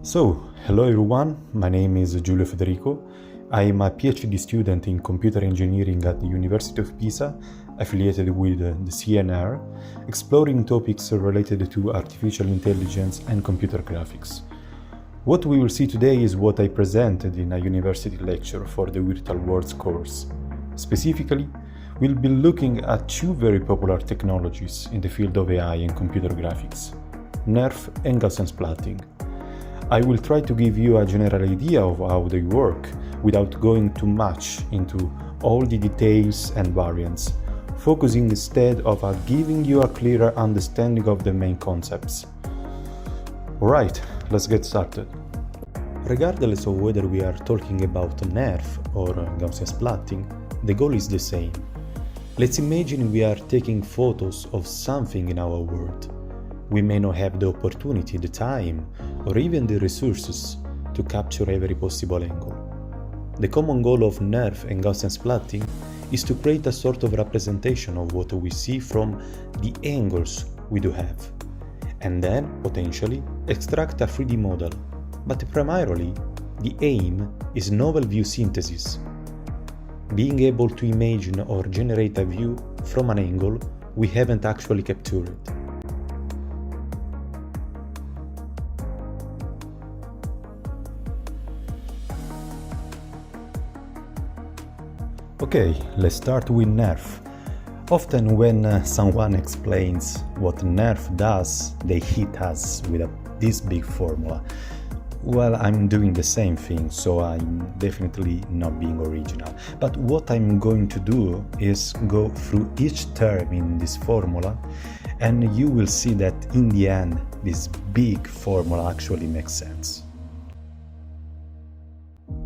Hello everyone, my name is Giulio Federico. I am a PhD student in computer engineering at the University of Pisa, affiliated with the CNR, exploring topics related to artificial intelligence and computer graphics. What we will see today is what I presented in a university lecture for the Virtual Worlds course. Specifically, we'll be looking at two very popular technologies in the field of AI and computer graphics, NeRF and Gaussian Splatting. I will try to give you a general idea of how they work without going too much into all the details and variants, focusing instead of giving you a clearer understanding of the main concepts. Alright, let's get started. Regardless of whether we are talking about NeRF or Gaussian Splatting, the goal is the same. Let's imagine we are taking photos of something in our world. We may not have the opportunity, the time, or even the resources to capture every possible angle. The common goal of NeRF and Gaussian Splatting is to create a sort of representation of what we see from the angles we do have, and then, potentially, extract a 3D model. But primarily, the aim is novel view synthesis, being able to imagine or generate a view from an angle we haven't actually captured. Okay, let's start with NeRF. Often when someone explains what NeRF does, they hit us with this big formula. Well, I'm doing the same thing, so I'm definitely not being original. But what I'm going to do is go through each term in this formula, and you will see that in the end, this big formula actually makes sense.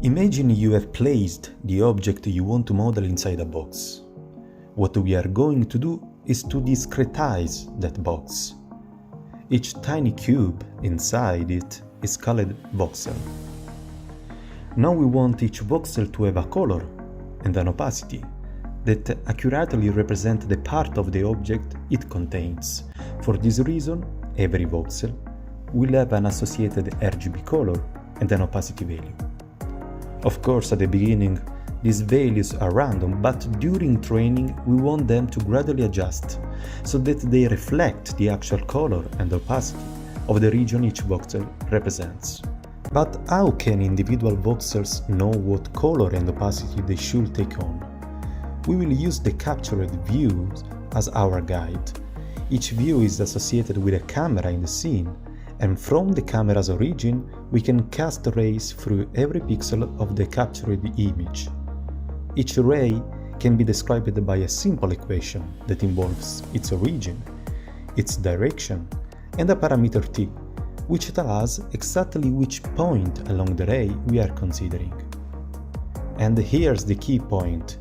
Imagine you have placed the object you want to model inside a box. What we are going to do is to discretize that box. Each tiny cube inside it is called voxel. Now we want each voxel to have a color and an opacity that accurately represent the part of the object it contains. For this reason, every voxel will have an associated RGB color and an opacity value. Of course, at the beginning, these values are random, but during training we want them to gradually adjust so that they reflect the actual color and opacity of the region each voxel represents. But how can individual voxels know what color and opacity they should take on? We will use the captured views as our guide. Each view is associated with a camera in the scene, and from the camera's origin, we can cast rays through every pixel of the captured image. Each ray can be described by a simple equation that involves its origin, its direction, and a parameter t, which tells us exactly which point along the ray we are considering. And here's the key point.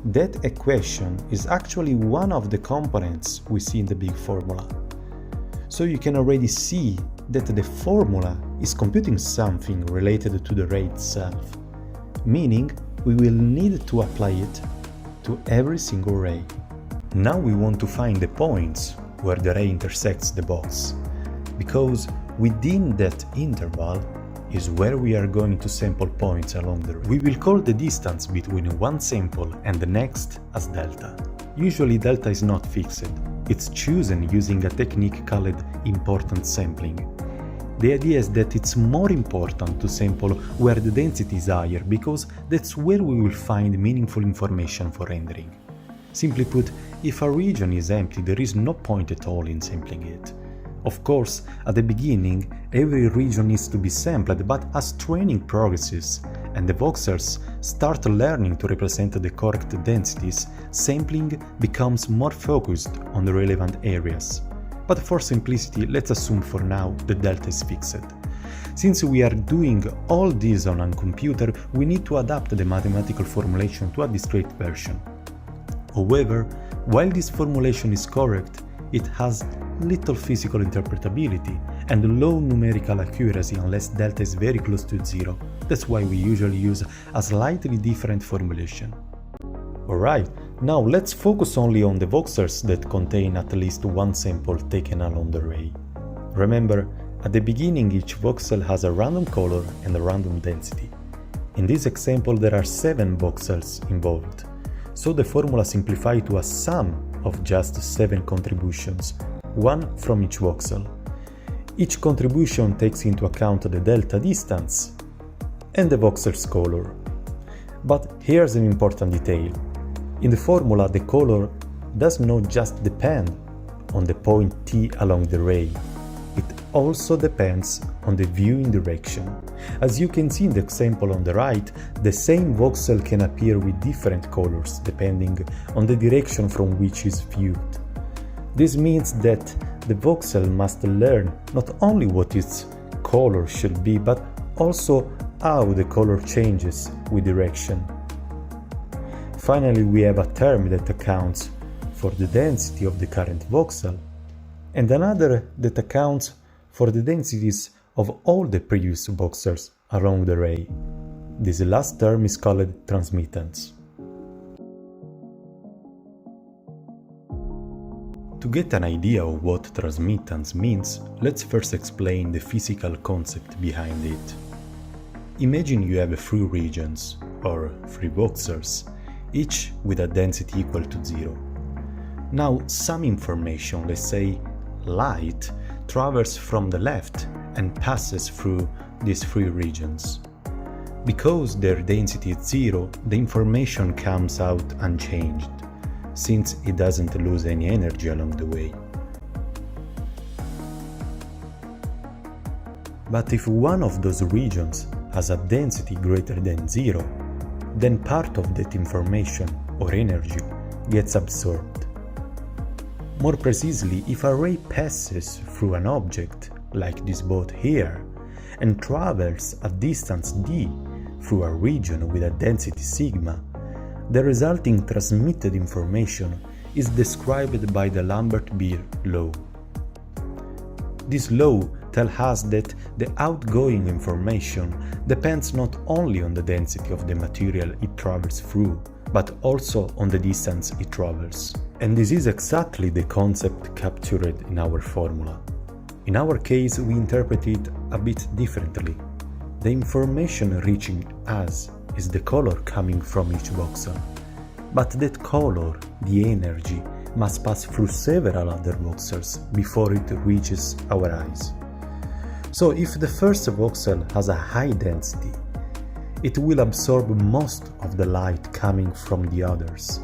That equation is actually one of the components we see in the big formula. So you can already see that the formula is computing something related to the ray itself, meaning we will need to apply it to every single ray. Now we want to find the points where the ray intersects the box, because within that interval is where we are going to sample points along the ray. We will call the distance between one sample and the next as delta. Usually delta is not fixed. It's chosen using a technique called importance sampling. The idea is that it's more important to sample where the density is higher, because that's where we will find meaningful information for rendering. Simply put, if a region is empty, there is no point at all in sampling it. Of course, at the beginning, every region needs to be sampled, but as training progresses and the voxels start learning to represent the correct densities, sampling becomes more focused on the relevant areas. But for simplicity, let's assume for now the delta is fixed. Since we are doing all this on a computer, we need to adapt the mathematical formulation to a discrete version. However, while this formulation is correct, it has little physical interpretability and low numerical accuracy unless delta is very close to zero. That's why we usually use a slightly different formulation. Alright, now let's focus only on the voxels that contain at least one sample taken along the ray. Remember, At the beginning, each voxel has a random color and a random density. In this example, there are 7 voxels involved, so the formula simplifies to a sum of just 7 contributions, one from each voxel. Each contribution takes into account the delta distance and the voxel's color. But here's an important detail. In the formula, the color does not just depend on the point T along the ray. It also depends on the viewing direction. As you can see in the example on the right, the same voxel can appear with different colors depending on the direction from which is viewed. This means that the voxel must learn not only what its color should be, but also how the color changes with direction. Finally, we have a term that accounts for the density of the current voxel, and another that accounts for the densities of all the previous voxels along the ray. This last term is called transmittance. To get an idea of what transmittance means, let's first explain the physical concept behind it. Imagine you have 3 regions, or 3 voxels, each with a density equal to 0. Now, some information, let's say light, travels from the left and passes through these 3 regions. Because their density is 0, the information comes out unchanged, since it doesn't lose any energy along the way. But if one of those regions has a density greater than 0, then part of that information or energy gets absorbed. More precisely, if a ray passes through an object, like this boat here, and travels a distance d through a region with a density sigma, the resulting transmitted information is described by the Lambert-Beer law. This law tells us that the outgoing information depends not only on the density of the material it travels through, but also on the distance it travels. And this is exactly the concept captured in our formula. In our case, we interpret it a bit differently. The information reaching us is the color coming from each voxel. But that color, the energy, must pass through several other voxels before it reaches our eyes. So if the first voxel has a high density, it will absorb most of the light coming from the others,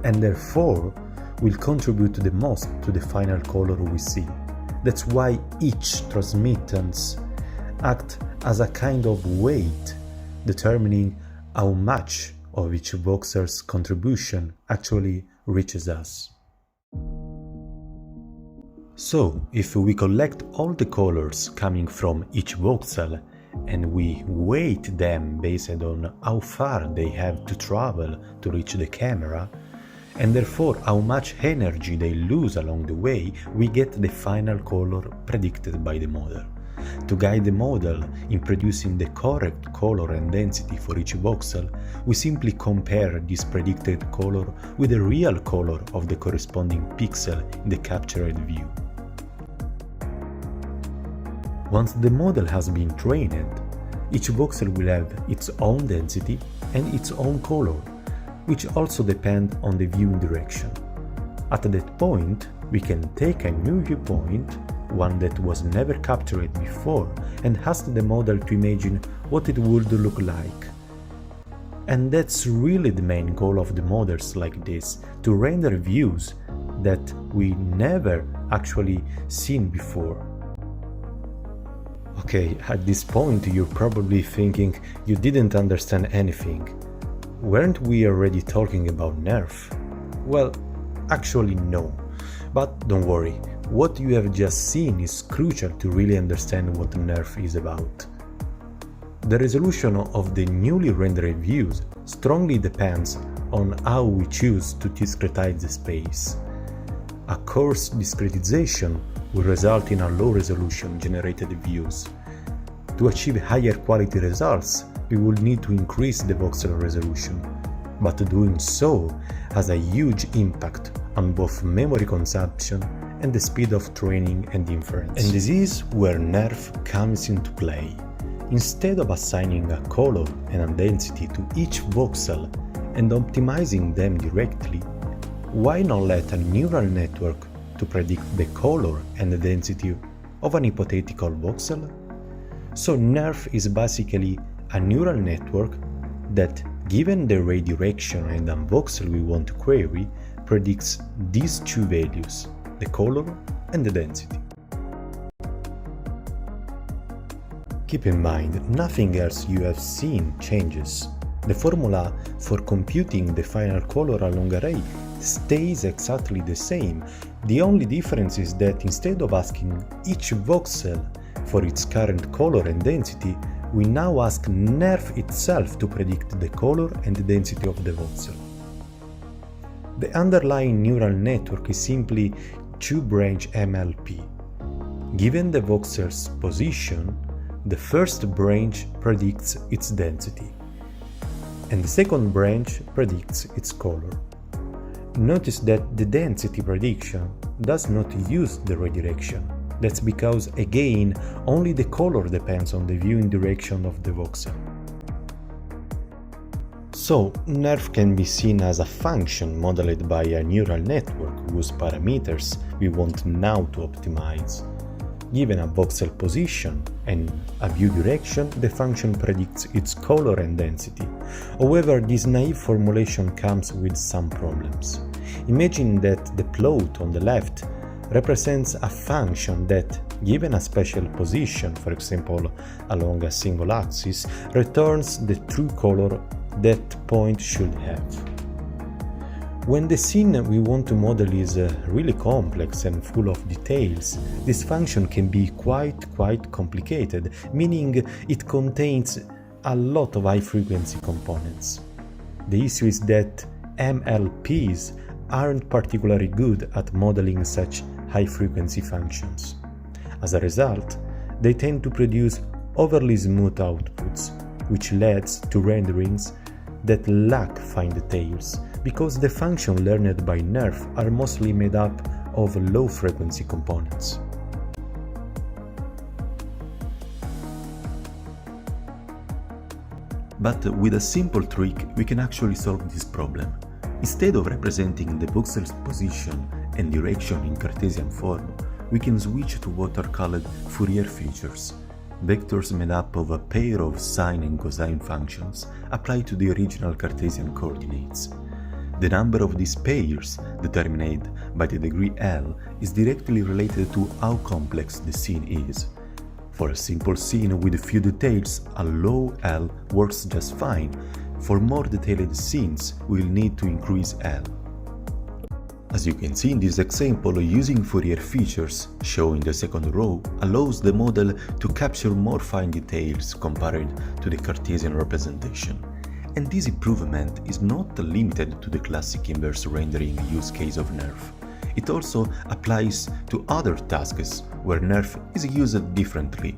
and therefore will contribute the most to the final color we see. That's why each transmittance acts as a kind of weight, determining how much of each voxel's contribution actually reaches us. So, if we collect all the colors coming from each voxel and we weight them based on how far they have to travel to reach the camera, and therefore how much energy they lose along the way, we get the final color predicted by the model. To guide the model in producing the correct color and density for each voxel, we simply compare this predicted color with the real color of the corresponding pixel in the captured view. Once the model has been trained, each voxel will have its own density and its own color, which also depend on the viewing direction. At that point, we can take a new viewpoint, one that was never captured before, and ask the model to imagine what it would look like. And that's really the main goal of the models like this, to render views that we never actually seen before. Okay, at this point you're probably thinking you didn't understand anything. Weren't we already talking about NeRF? Well, actually no. But don't worry, what you have just seen is crucial to really understand what NeRF is about. The resolution of the newly rendered views strongly depends on how we choose to discretize the space. A coarse discretization will result in a low resolution generated views. To achieve higher quality results, we will need to increase the voxel resolution, but doing so has a huge impact on both memory consumption and the speed of training and inference. And this is where NeRF comes into play. Instead of assigning a color and a density to each voxel and optimizing them directly, why not let a neural network to predict the color and the density of an hypothetical voxel? So NeRF is basically a neural network that, given the ray direction and a voxel we want to query, predicts these two values, the color and the density. Keep in mind, nothing else you have seen changes. The formula for computing the final color along array stays exactly the same. The only difference is that instead of asking each voxel for its current color and density, we now ask NeRF itself to predict the color and the density of the voxel. The underlying neural network is simply two-branch MLP. Given the voxel's position, the first branch predicts its density, and the second branch predicts its color. Notice that the density prediction does not use the ray direction. That's because, again, only the color depends on the viewing direction of the voxel. So, NeRF can be seen as a function modeled by a neural network whose parameters we want now to optimize. Given a voxel position and a view direction, the function predicts its color and density. However, this naive formulation comes with some problems. Imagine that the plot on the left represents a function that, given a special position, for example along a single axis, returns the true color that point should have. When the scene we want to model is really complex and full of details, this function can be quite complicated, meaning it contains a lot of high-frequency components. The issue is that MLPs aren't particularly good at modeling such high-frequency functions. As a result, they tend to produce overly smooth outputs, which leads to renderings that lack fine details, because the functions learned by NeRF are mostly made up of low-frequency components. But with a simple trick, we can actually solve this problem. Instead of representing the voxel's position and direction in Cartesian form, we can switch to what are called Fourier features, vectors made up of a pair of sine and cosine functions applied to the original Cartesian coordinates. The number of these pairs, determined by the degree L, is directly related to how complex the scene is. For a simple scene with few details, a low L works just fine. For more detailed scenes, we'll need to increase L. As you can see in this example, using Fourier features, shown in the second row, allows the model to capture more fine details compared to the Cartesian representation. And this improvement is not limited to the classic inverse rendering use case of NeRF. It also applies to other tasks where NeRF is used differently.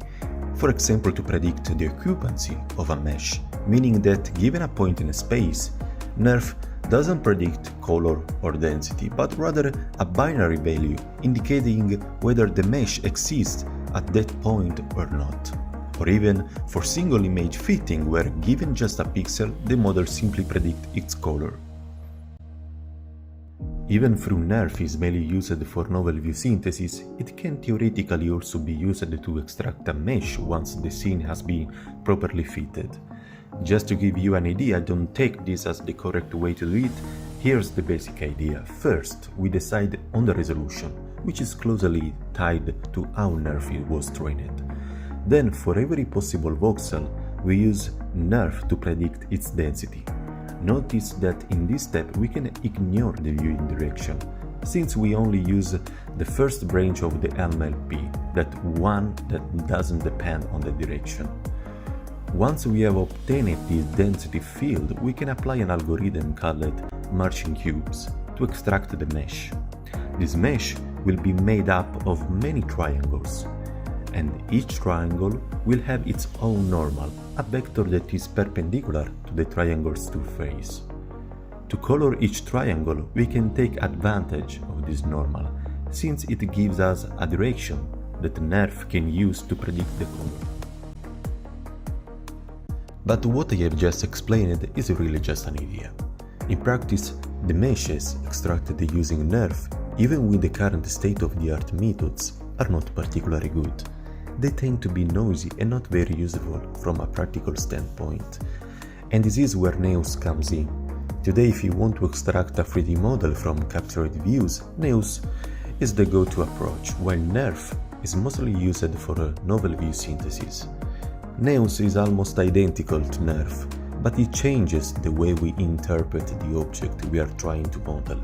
For example, to predict the occupancy of a mesh, meaning that given a point in a space, NeRF doesn't predict color or density, but rather a binary value indicating whether the mesh exists at that point or not. Or even for single image fitting, where given just a pixel, the model simply predicts its color. Even though NeRF is mainly used for novel view synthesis, it can theoretically also be used to extract a mesh once the scene has been properly fitted. Just to give you an idea, don't take this as the correct way to do it. Here's the basic idea. First, we decide on the resolution, which is closely tied to how NeRF was trained. Then, for every possible voxel, we use NeRF to predict its density. Notice that in this step we can ignore the viewing direction, since we only use the first branch of the MLP, that one that doesn't depend on the direction. Once we have obtained this density field, we can apply an algorithm called merging cubes to extract the mesh. This mesh will be made up of many triangles, and each triangle will have its own normal, a vector that is perpendicular to the triangle's two faces. To color each triangle, we can take advantage of this normal, since it gives us a direction that NeRF can use to predict the color. But what I have just explained is really just an idea. In practice, the meshes extracted using NeRF, even with the current state-of-the-art methods, are not particularly good. They tend to be noisy and not very useful from a practical standpoint. And this is where NEOS comes in. Today, if you want to extract a 3D model from captured views, NEOS is the go-to approach, while NeRF is mostly used for novel view synthesis. NEOS is almost identical to NeRF, but it changes the way we interpret the object we are trying to model.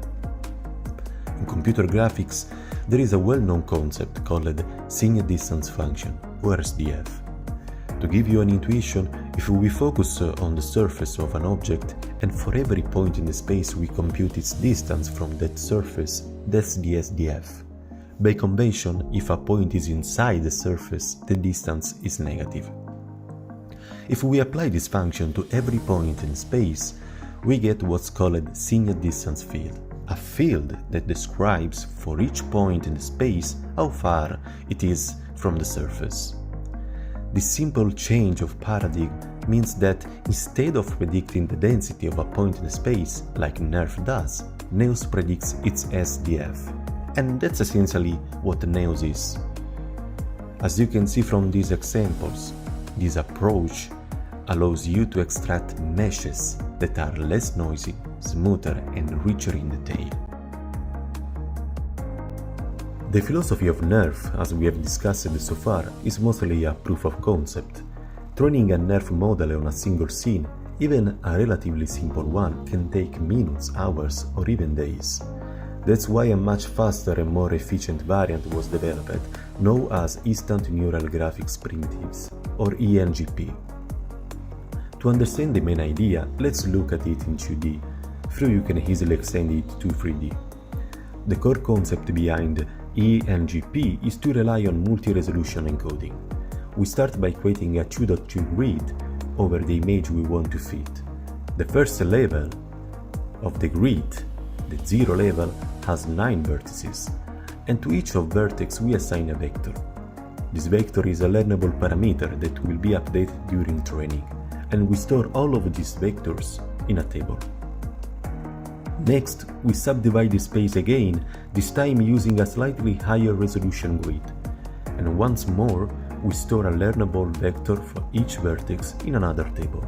In computer graphics, there is a well-known concept called Signal Distance Function, or SDF. To give you an intuition, if we focus on the surface of an object and for every point in the space we compute its distance from that surface, that's the SDF. By convention, if a point is inside the surface, the distance is negative. If we apply this function to every point in space, we get what's called signal distance field, a field that describes for each point in the space how far it is from the surface. This simple change of paradigm means that instead of predicting the density of a point in the space, like NeRF does, NEOS predicts its SDF. And that's essentially what NEOS is. As you can see from these examples, this approach allows you to extract meshes that are less noisy, smoother and richer in detail. The philosophy of NeRF, as we have discussed so far, is mostly a proof of concept. Training a NeRF model on a single scene, even a relatively simple one, can take minutes, hours or even days. That's why a much faster and more efficient variant was developed, known as Instant Neural Graphics Primitives, or INGP. To understand the main idea, let's look at it in 2D, though you can easily extend it to 3D. The core concept behind INGP is to rely on multi-resolution encoding. We start by creating a 2.2 grid over the image we want to fit. The first level of the grid, the 0 level, has 9 vertices, and to each of vertex we assign a vector. This vector is a learnable parameter that will be updated during training, and we store all of these vectors in a table. Next, we subdivide the space again, this time using a slightly higher resolution grid. And once more, we store a learnable vector for each vertex in another table.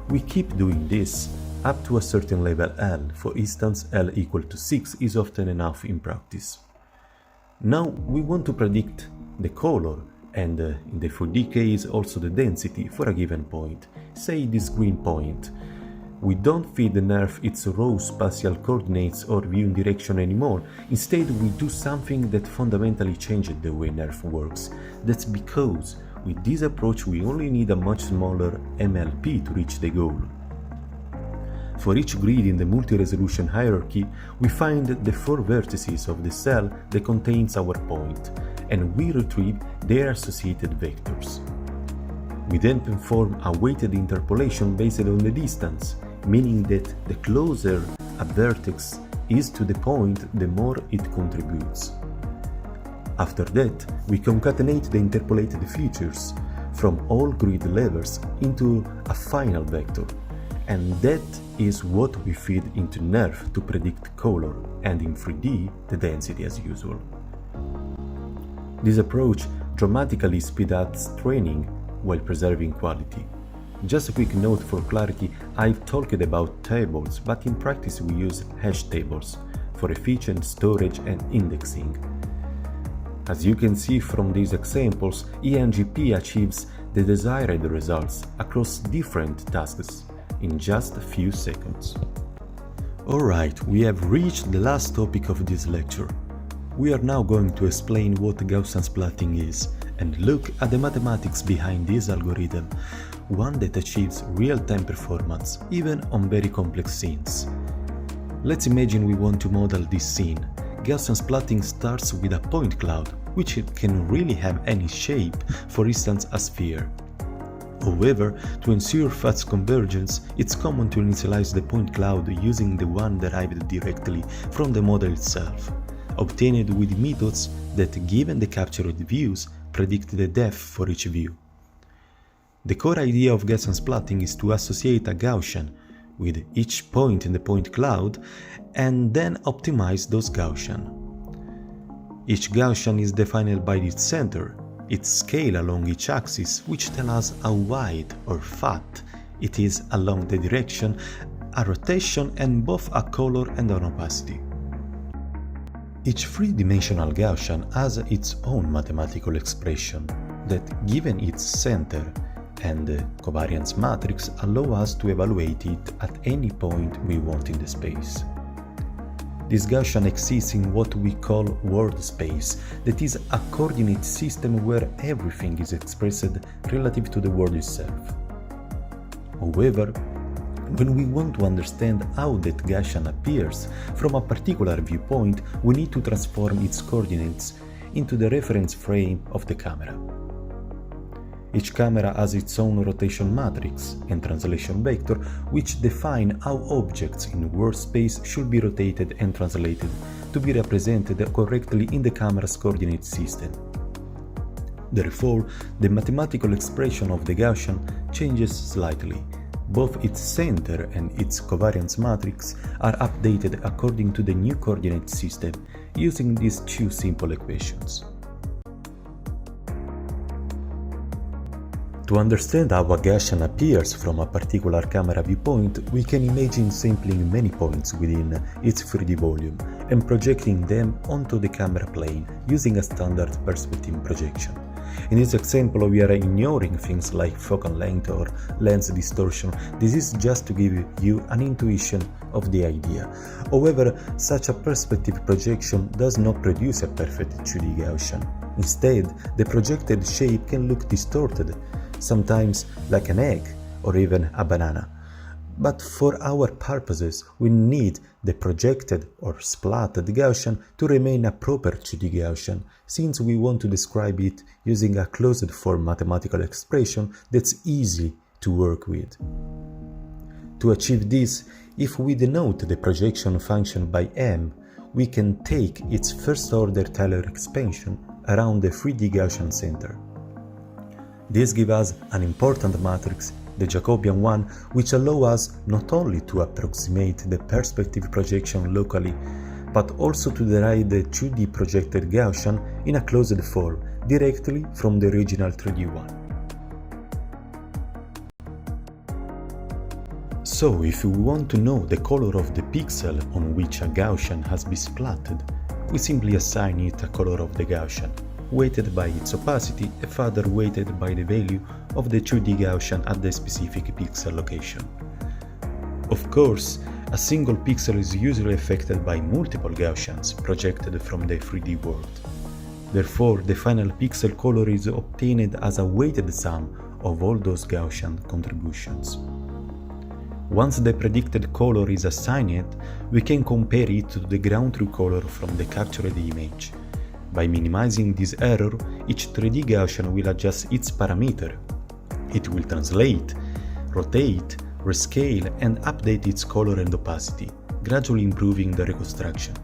We keep doing this up to a certain level L, for instance L equal to 6 is often enough in practice. Now we want to predict the color and in the 4D case also the density for a given point, say this green point. We don't feed the NeRF its raw spatial coordinates or viewing direction anymore. Instead, we do something that fundamentally changes the way NeRF works. That's because with this approach we only need a much smaller MLP to reach the goal. For each grid in the multi-resolution hierarchy, we find the 4 vertices of the cell that contains our point, and we retrieve their associated vectors. We then perform a weighted interpolation based on the distance, meaning that the closer a vertex is to the point, the more it contributes. After that, we concatenate the interpolated features from all grid levels into a final vector, and that is what we feed into NeRF to predict color, and in 3D, the density as usual. This approach dramatically speeds up training while preserving quality. Just a quick note for clarity, I've talked about tables, but in practice we use hash tables for efficient storage and indexing. As you can see from these examples, INGP achieves the desired results across different tasks in just a few seconds. Alright, we have reached the last topic of this lecture. We are now going to explain what Gaussian splatting is and look at the mathematics behind this algorithm, one that achieves real-time performance even on very complex scenes. Let's imagine we want to model this scene. Gaussian splatting starts with a point cloud, which it can really have any shape, for instance a sphere. However, to ensure fast convergence, it's common to initialize the point cloud using the one derived directly from the model itself. obtained with methods that, given the captured views, predict the depth for each view. The core idea of Gaussian splatting is to associate a Gaussian with each point in the point cloud and then optimize those Gaussian. Each Gaussian is defined by its center, its scale along each axis, which tell us how wide or fat it is along the direction, a rotation, and both a color and an opacity. Each three-dimensional Gaussian has its own mathematical expression that, given its center and the covariance matrix, allow us to evaluate it at any point we want in the space. This Gaussian exists in what we call world space, that is a coordinate system where everything is expressed relative to the world itself. However, when we want to understand how that Gaussian appears from a particular viewpoint, we need to transform its coordinates into the reference frame of the camera. Each camera has its own rotation matrix and translation vector, which define how objects in world space should be rotated and translated to be represented correctly in the camera's coordinate system. Therefore, the mathematical expression of the Gaussian changes slightly. Both its center and its covariance matrix are updated according to the new coordinate system using these two simple equations. To understand how a Gaussian appears from a particular camera viewpoint, we can imagine sampling many points within its 3D volume and projecting them onto the camera plane using a standard perspective projection. In this example, we are ignoring things like focal length or lens distortion. This is just to give you an intuition of the idea. However, such a perspective projection does not produce a perfect 2D Gaussian. Instead, the projected shape can look distorted, sometimes like an egg or even a banana. But for our purposes, we need the projected or splatted Gaussian to remain a proper 2D Gaussian, since we want to describe it using a closed-form mathematical expression that's easy to work with. To achieve this, if we denote the projection function by m, we can take its first-order Taylor expansion around the 3D Gaussian center. This gives us an important matrix, the Jacobian one, which allows us not only to approximate the perspective projection locally, but also to derive the 2D projected Gaussian in a closed form directly from the original 3D one. So, if we want to know the color of the pixel on which a Gaussian has been splatted, we simply assign it a color of the Gaussian, weighted by its opacity and further weighted by the value of the 2D Gaussian at the specific pixel location. Of course, a single pixel is usually affected by multiple Gaussians projected from the 3D world. Therefore, the final pixel color is obtained as a weighted sum of all those Gaussian contributions. Once the predicted color is assigned, we can compare it to the ground truth color from the captured image. By minimizing this error, each 3D Gaussian will adjust its parameter. It will translate, rotate, rescale, and update its color and opacity, gradually improving the reconstruction.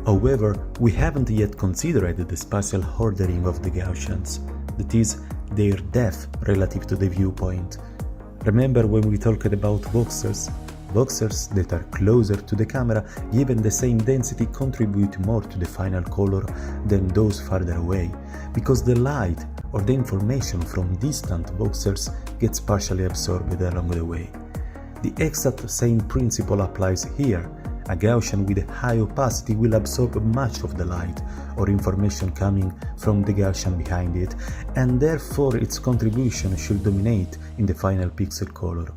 However, we haven't yet considered the spatial ordering of the Gaussians, that is, their depth relative to the viewpoint. Remember when we talked about voxels? Voxels that are closer to the camera, given the same density, contribute more to the final color than those farther away, because the light or the information from distant voxels gets partially absorbed along the way. The exact same principle applies here. A Gaussian with a high opacity will absorb much of the light or information coming from the Gaussian behind it, and therefore its contribution should dominate in the final pixel color.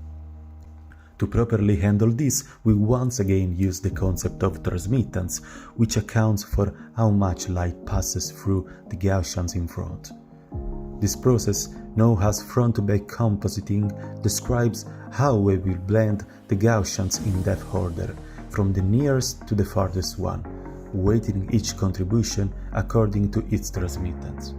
To properly handle this, we once again use the concept of transmittance, which accounts for how much light passes through the Gaussians in front. This process, known as front-to-back compositing, describes how we will blend the Gaussians in depth order, from the nearest to the farthest one, weighting each contribution according to its transmittance.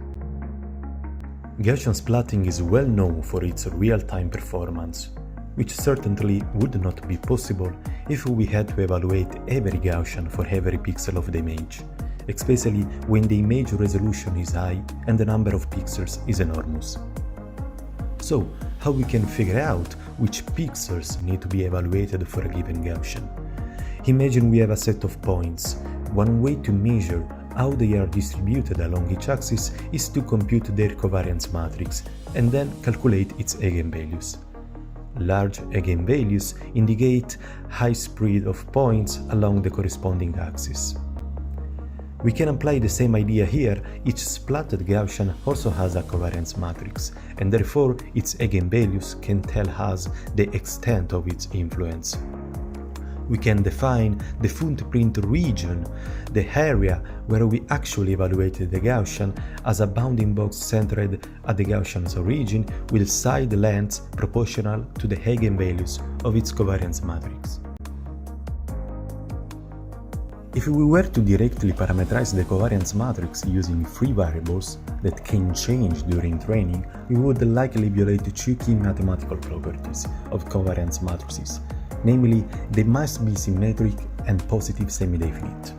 Gaussian splatting is well known for its real-time performance. which certainly would not be possible if we had to evaluate every Gaussian for every pixel of the image, especially when the image resolution is high and the number of pixels is enormous. So, how we can figure out which pixels need to be evaluated for a given Gaussian? Imagine we have a set of points. One way to measure how they are distributed along each axis is to compute their covariance matrix and then calculate its eigenvalues. Large eigenvalues indicate high spread of points along the corresponding axis. We can apply the same idea here. Each splatted Gaussian also has a covariance matrix, and therefore its eigenvalues can tell us the extent of its influence. We can define the footprint region, the area where we actually evaluated the Gaussian, as a bounding box centered at the Gaussian's origin with side lengths proportional to the eigenvalues of its covariance matrix. If we were to directly parameterize the covariance matrix using free variables that can change during training, we would likely violate two key mathematical properties of covariance matrices. Namely, they must be symmetric and positive semi-definite.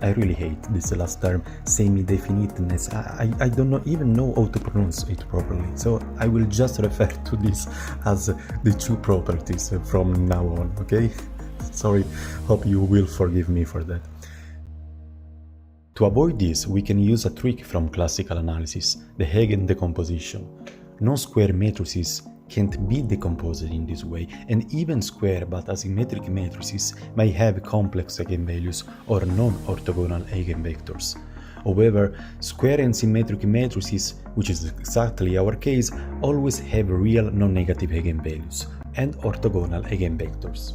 I really hate this last term, semi-definiteness. I don't even know how to pronounce it properly, so I will just refer to this as the two properties from now on, okay? Sorry, hope you will forgive me for that. To avoid this, we can use a trick from classical analysis, the eigen decomposition. Non-square matrices can't be decomposed in this way, and even square but asymmetric matrices may have complex eigenvalues or non-orthogonal eigenvectors. However, square and symmetric matrices, which is exactly our case, always have real non-negative eigenvalues and orthogonal eigenvectors.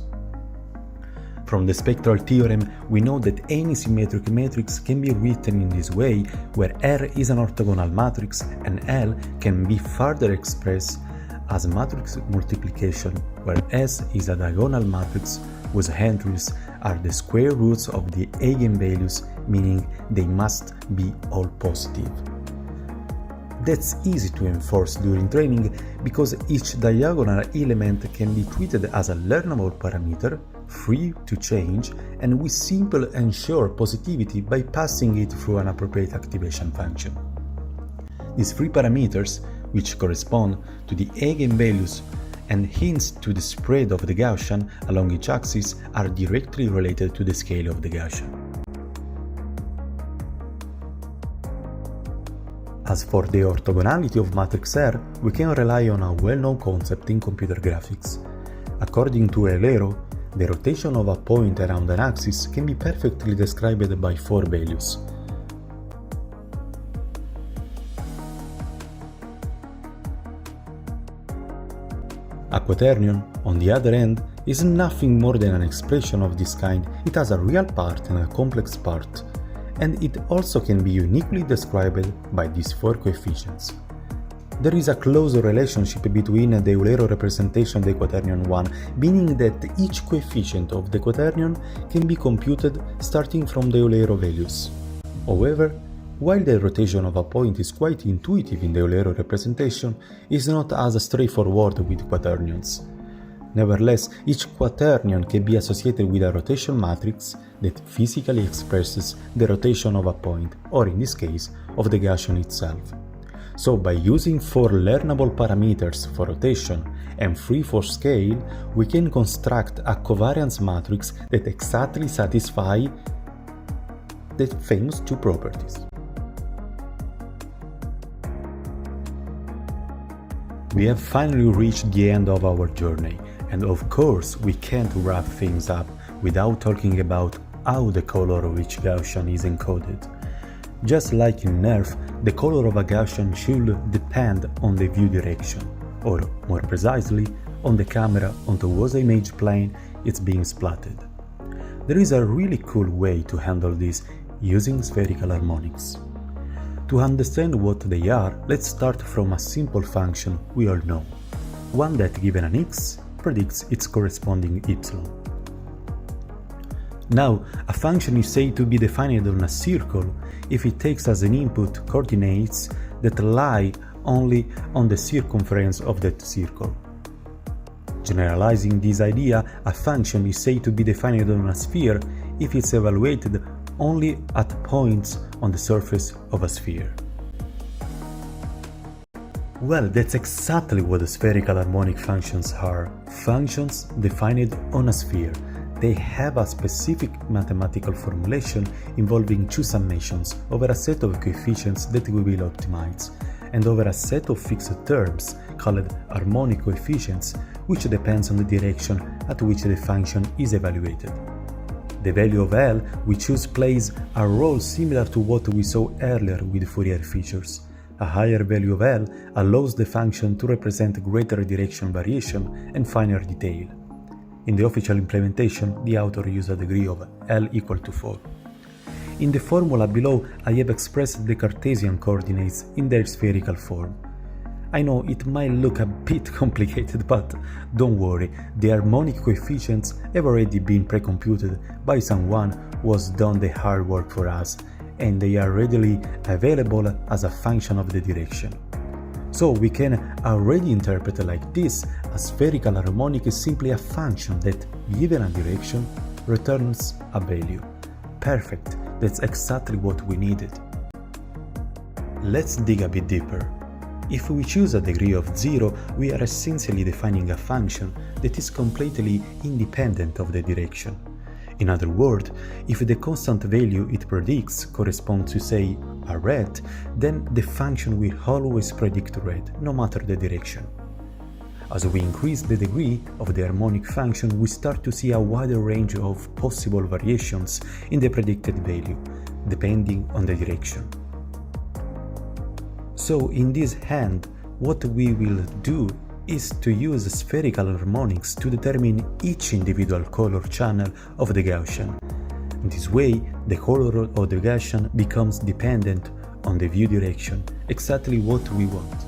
From the spectral theorem, we know that any symmetric matrix can be written in this way, where R is an orthogonal matrix and L can be further expressed as matrix multiplication, where S is a diagonal matrix whose entries are the square roots of the eigenvalues, meaning they must be all positive. That's easy to enforce during training because each diagonal element can be treated as a learnable parameter, free to change, and we simply ensure positivity by passing it through an appropriate activation function. These free parameters, which correspond to the eigenvalues and hints to the spread of the Gaussian along each axis, are directly related to the scale of the Gaussian. As for the orthogonality of matrix R, we can rely on a well-known concept in computer graphics. According to Eulero, the rotation of a point around an axis can be perfectly described by four values. A quaternion, on the other hand, is nothing more than an expression of this kind. It has a real part and a complex part, and it also can be uniquely described by these four coefficients. There is a close relationship between the Eulero representation of the quaternion 1, meaning that each coefficient of the quaternion can be computed starting from the Eulero values. However, while the rotation of a point is quite intuitive in the Eulero representation, it is not as straightforward with quaternions. Nevertheless, each quaternion can be associated with a rotation matrix that physically expresses the rotation of a point, or in this case, of the Gaussian itself. So by using four learnable parameters for rotation and three for scale, we can construct a covariance matrix that exactly satisfies the famous two properties. We have finally reached the end of our journey, and of course we can't wrap things up without talking about how the color of each Gaussian is encoded. Just like in NeRF, the color of a Gaussian should depend on the view direction, or more precisely, on the camera onto whose image plane it's being splatted. There is a really cool way to handle this using spherical harmonics. To understand what they are, let's start from a simple function we all know, one that given an x predicts its corresponding y. Now, a function is said to be defined on a circle if it takes as an input coordinates that lie only on the circumference of that circle. Generalizing this idea, a function is said to be defined on a sphere if it's evaluated only at points on the surface of a sphere. Well, that's exactly what the spherical harmonic functions are. Functions defined on a sphere. They have a specific mathematical formulation involving two summations over a set of coefficients that we will optimize, and over a set of fixed terms called harmonic coefficients, which depends on the direction at which the function is evaluated. The value of L we choose plays a role similar to what we saw earlier with Fourier features. A higher value of L allows the function to represent greater direction variation and finer detail. In the official implementation, the author used a degree of L equal to 4. In the formula below, I have expressed the Cartesian coordinates in their spherical form. I know it might look a bit complicated, but don't worry, the harmonic coefficients have already been pre-computed by someone who has done the hard work for us, and they are readily available as a function of the direction. So we can already interpret like this: a spherical harmonic is simply a function that, given a direction, returns a value. Perfect, that's exactly what we needed. Let's dig a bit deeper. If we choose a degree of 0, we are essentially defining a function that is completely independent of the direction. In other words, if the constant value it predicts corresponds to, say, a red, then the function will always predict red, no matter the direction. As we increase the degree of the harmonic function, we start to see a wider range of possible variations in the predicted value, depending on the direction. So in this hand, what we will do is to use spherical harmonics to determine each individual color channel of the Gaussian. In this way, the color of the Gaussian becomes dependent on the view direction, exactly what we want.